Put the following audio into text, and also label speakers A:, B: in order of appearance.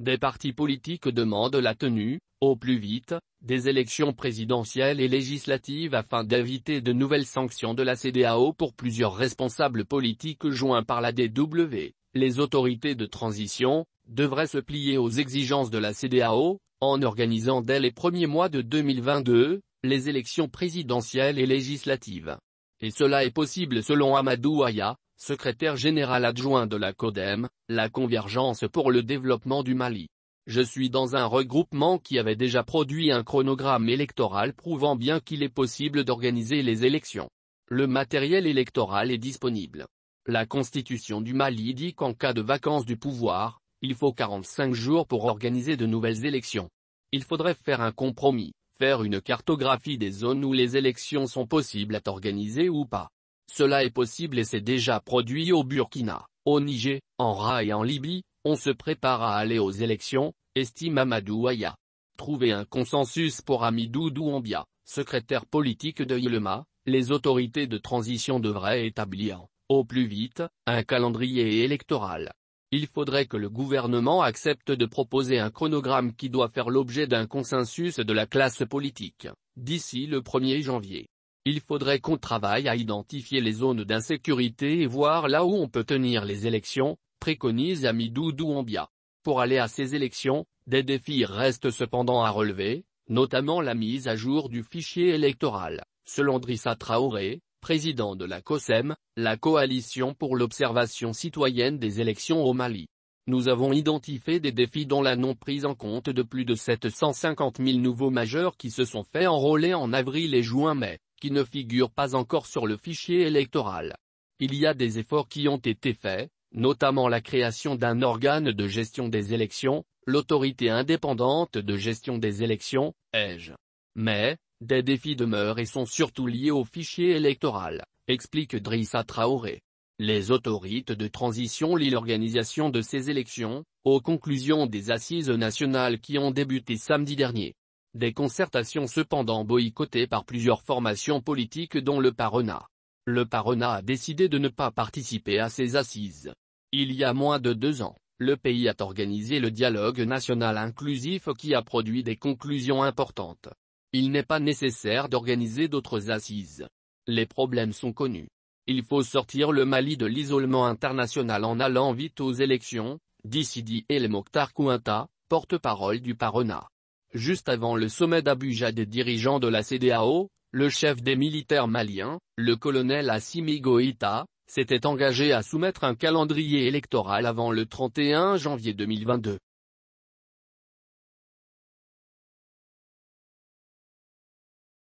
A: Des partis politiques demandent la tenue, au plus vite, des élections présidentielles et législatives afin d'éviter de nouvelles sanctions de la CEDEAO pour plusieurs responsables politiques joints par la DW. Les autorités de transition devraient se plier aux exigences de la CEDEAO, en organisant dès les premiers mois de 2022, les élections présidentielles et législatives. Et cela est possible selon Amadou Aya, secrétaire général adjoint de la CODEM, la Convergence pour le développement du Mali. Je suis dans un regroupement qui avait déjà produit un chronogramme électoral prouvant bien qu'il est possible d'organiser les élections. Le matériel électoral est disponible. La Constitution du Mali dit qu'en cas de vacance du pouvoir, il faut 45 jours pour organiser de nouvelles élections. Il faudrait faire un compromis, faire une cartographie des zones où les élections sont possibles à organiser ou pas. Cela est possible et c'est déjà produit au Burkina, au Niger, en Ra et en Libye. On se prépare à aller aux élections, estime Amadou Aya. Trouver un consensus pour Hamidou Doumbia, secrétaire politique de ILMA, les autorités de transition devraient établir, au plus vite, un calendrier électoral. Il faudrait que le gouvernement accepte de proposer un chronogramme qui doit faire l'objet d'un consensus de la classe politique, d'ici le 1er janvier. Il faudrait qu'on travaille à identifier les zones d'insécurité et voir là où on peut tenir les élections, préconise Hamidou Doumbia. Pour aller à ces élections, des défis restent cependant à relever, notamment la mise à jour du fichier électoral, selon Drissa Traoré, président de la COSEM, la Coalition pour l'observation citoyenne des élections au Mali. Nous avons identifié des défis dont la non-prise en compte de plus de 750 000 nouveaux majeurs qui se sont fait enrôler en avril et juin-mai, qui ne figurent pas encore sur le fichier électoral. Il y a des efforts qui ont été faits, notamment la création d'un organe de gestion des élections, l'autorité indépendante de gestion des élections, EGE. Mais, des défis demeurent et sont surtout liés au fichier électoral, explique Drissa Traoré. Les autorités de transition lient l'organisation de ces élections, aux conclusions des assises nationales qui ont débuté samedi dernier. Des concertations cependant boycottées par plusieurs formations politiques dont le Parena. Le Parena a décidé de ne pas participer à ces assises. Il y a moins de 2 ans, le pays a organisé le dialogue national inclusif qui a produit des conclusions importantes. Il n'est pas nécessaire d'organiser d'autres assises. Les problèmes sont connus. Il faut sortir le Mali de l'isolement international en allant vite aux élections, dit Sidi El Mokhtar Kouanta, porte-parole du Parena. Juste avant le sommet d'Abuja des dirigeants de la CEDEAO, le chef des militaires maliens, le colonel Assimi Goïta, s'était engagé à soumettre un calendrier électoral avant le 31 janvier 2022.